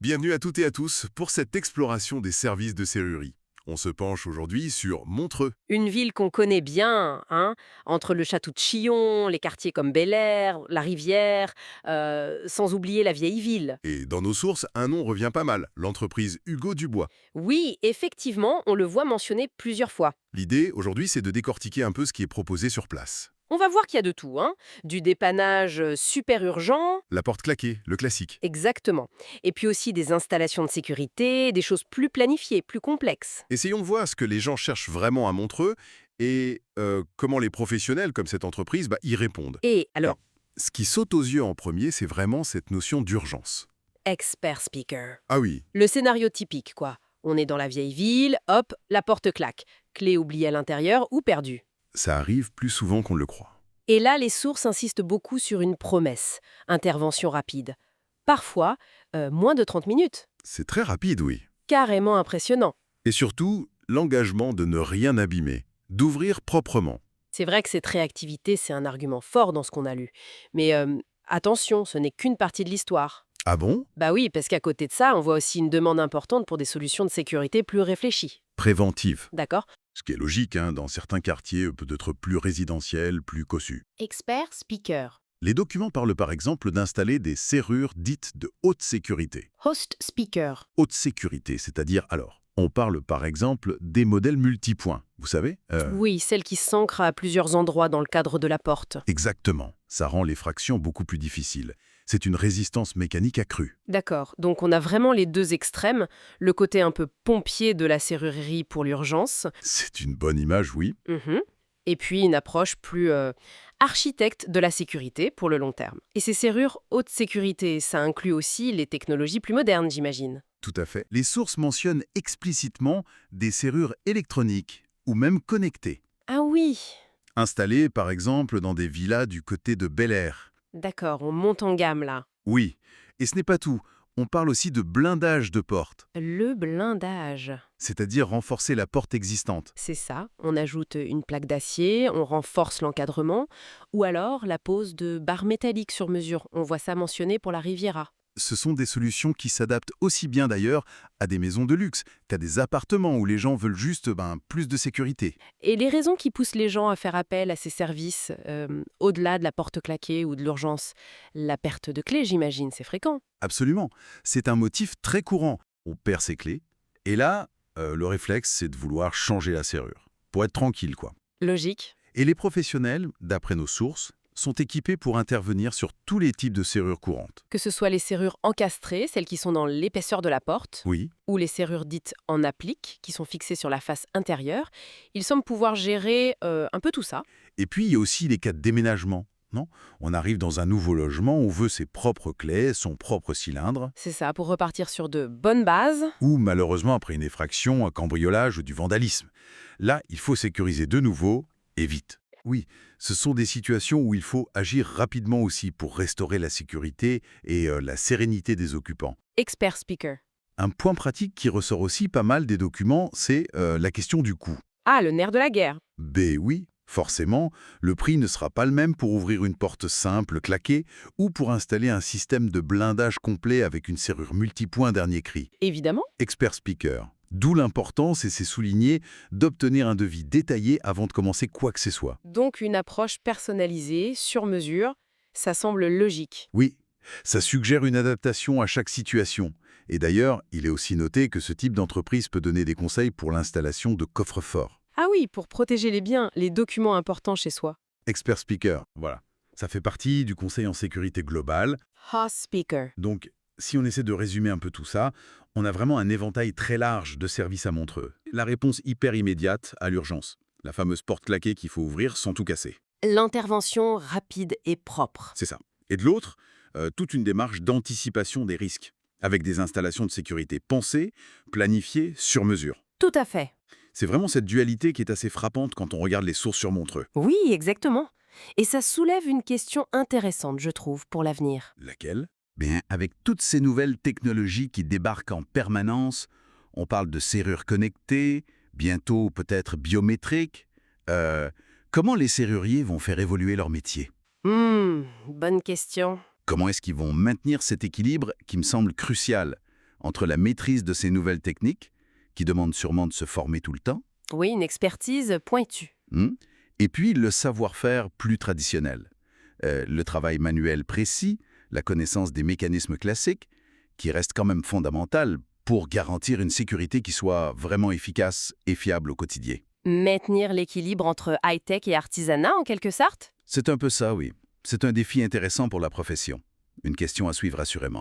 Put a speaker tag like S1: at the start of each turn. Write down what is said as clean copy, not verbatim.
S1: Bienvenue à toutes et à tous pour cette exploration des services de serrurerie. On se penche aujourd'hui sur Montreux.
S2: Une ville qu'on connaît bien, hein, entre le château de Chillon, les quartiers comme Bel Air, la Rivière, sans oublier la vieille ville.
S1: Et dans nos sources, un nom revient pas mal, l'entreprise Hugo Dubois.
S2: Oui, effectivement, on le voit mentionné plusieurs fois.
S1: L'idée, aujourd'hui, c'est de décortiquer un peu ce qui est proposé sur place.
S2: On va voir qu'il y a de tout, hein. Du dépannage super urgent,
S1: La porte claquée, le classique.
S2: exactement. Et puis aussi des installations de sécurité, des choses plus planifiées, plus complexes.
S1: Essayons de voir ce que les gens cherchent vraiment à Montreux et comment les professionnels comme cette entreprise y répondent.
S2: Et alors,
S1: Alors, ce qui saute aux yeux en premier, c'est vraiment cette notion d'urgence.
S2: expert speaker.
S1: Ah oui,
S2: Le scénario typique, quoi. On est dans la vieille ville, hop, la porte claque. Clé oubliée à l'intérieur ou perdue.
S1: ça arrive plus souvent qu'on ne le croit.
S2: Et là, les sources insistent beaucoup sur une promesse, intervention rapide. Parfois, moins de 30 minutes.
S1: C'est très rapide, oui.
S2: Carrément impressionnant.
S1: Et surtout, l'engagement de ne rien abîmer, d'ouvrir proprement.
S2: C'est vrai que cette réactivité, c'est un argument fort dans ce qu'on a lu. Mais attention, ce n'est qu'une partie de l'histoire.
S1: Ah bon?
S2: Bah oui, parce qu'à côté de ça, on voit aussi une demande importante pour des solutions de sécurité plus réfléchies.
S1: Préventive.
S2: D'accord?
S1: Ce qui est logique, hein, dans certains quartiers peut-être plus résidentiels, plus cossus.
S2: Expert speaker.
S1: Les documents parlent par exemple d'installer des serrures dites de haute sécurité.
S2: Host speaker.
S1: Haute sécurité, c'est-à-dire alors, on parle par exemple des modèles multipoints, vous savez?
S2: Oui, celle qui s'ancre à plusieurs endroits dans le cadre de la porte.
S1: Exactement. Ça rend les fractions beaucoup plus difficiles. C'est une résistance mécanique accrue.
S2: D'accord, donc on a vraiment les deux extrêmes, le côté un peu pompier de la serrurerie pour l'urgence,
S1: C'est une bonne image, oui.
S2: mhm, et puis une approche plus architecte de la sécurité pour le long terme. Et ces serrures haute sécurité, ça inclut aussi les technologies plus modernes, j'imagine.
S1: Tout à fait. Les sources mentionnent explicitement des serrures électroniques ou même connectées,
S2: Ah oui,
S1: installées par exemple dans des villas du côté de Bel Air.
S2: d'accord, on monte en gamme là.
S1: Oui, et ce n'est pas tout. On parle aussi de blindage de porte,
S2: Le blindage,
S1: c'est-à-dire renforcer la porte existante.
S2: c'est ça, on ajoute une plaque d'acier, on renforce l'encadrement, ou alors la pose de barres métalliques sur mesure, on voit ça mentionné pour la Riviera.
S1: Ce sont des solutions qui s'adaptent aussi bien d'ailleurs à des maisons de luxe qu'à des appartements où les gens veulent juste plus de sécurité.
S2: Et les raisons qui poussent les gens à faire appel à ces services, au-delà de la porte claquée ou de l'urgence, la perte de clé, j'imagine, c'est fréquent.
S1: Absolument. C'est un motif très courant. On perd ses clés. Et là, le réflexe, c'est de vouloir changer la serrure. Pour être tranquille, quoi.
S2: Logique.
S1: Et les professionnels, d'après nos sources, sont équipés pour intervenir sur tous les types de serrures courantes.
S2: Que ce soit les serrures encastrées, celles qui sont dans l'épaisseur de la porte,
S1: Oui,
S2: ou les serrures dites en applique, qui sont fixées sur la face intérieure, ils semblent pouvoir gérer un peu tout ça.
S1: et puis il y a aussi les cas de déménagement. Non, on arrive dans un nouveau logement, on veut ses propres clés, son propre cylindre,
S2: C'est ça, pour repartir sur de bonnes bases.
S1: ou malheureusement après une effraction, un cambriolage ou du vandalisme. Là, il faut sécuriser de nouveau et vite. Oui, ce sont des situations où il faut agir rapidement aussi pour restaurer la sécurité et la sérénité des occupants.
S2: Expert speaker.
S1: Un point pratique qui ressort aussi pas mal des documents, c'est la question du coût.
S2: Ah, le nerf de la guerre.
S1: Oui, forcément, le prix ne sera pas le même pour ouvrir une porte simple, claquée, ou pour installer un système de blindage complet avec une serrure multipoint dernier cri.
S2: Évidemment.
S1: Expert speaker. D'où l'importance, et c'est souligné, d'obtenir un devis détaillé avant de commencer quoi que ce soit.
S2: Donc une approche personnalisée, sur mesure, ça semble logique.
S1: Oui, ça suggère une adaptation à chaque situation. Et d'ailleurs, il est aussi noté que ce type d'entreprise peut donner des conseils pour l'installation de coffres forts.
S2: Ah oui, pour protéger les biens, les documents importants chez soi.
S1: Expert speaker, voilà. Ça fait partie du conseil en sécurité globale.
S2: Host speaker.
S1: Donc, si on essaie de résumer un peu tout ça, on a vraiment un éventail très large de services à Montreux. La réponse hyper immédiate à l'urgence. La fameuse porte claquée qu'il faut ouvrir sans tout casser.
S2: L'intervention rapide et propre.
S1: C'est ça. Et de l'autre, toute une démarche d'anticipation des risques, avec des installations de sécurité pensées, planifiées, sur mesure.
S2: Tout à fait.
S1: C'est vraiment cette dualité qui est assez frappante quand on regarde les sources sur Montreux.
S2: Oui, exactement. Et ça soulève une question intéressante, je trouve, pour l'avenir.
S1: Laquelle?
S3: Bien, avec toutes ces nouvelles technologies qui débarquent en permanence, on parle de serrures connectées, bientôt peut-être biométriques. Comment les serruriers vont faire évoluer leur métier?
S2: Bonne question.
S3: Comment est-ce qu'ils vont maintenir cet équilibre qui me semble crucial? entre la maîtrise de ces nouvelles techniques, qui demandent sûrement de se former tout le temps,
S2: Oui, une expertise pointue.
S3: et puis le savoir-faire plus traditionnel. Le travail manuel précis, la connaissance des mécanismes classiques, qui reste quand même fondamental pour garantir une sécurité qui soit vraiment efficace et fiable au quotidien.
S2: Maintenir l'équilibre entre high-tech et artisanat, en quelque sorte?
S3: C'est un peu ça, oui. C'est un défi intéressant pour la profession. Une question à suivre assurément.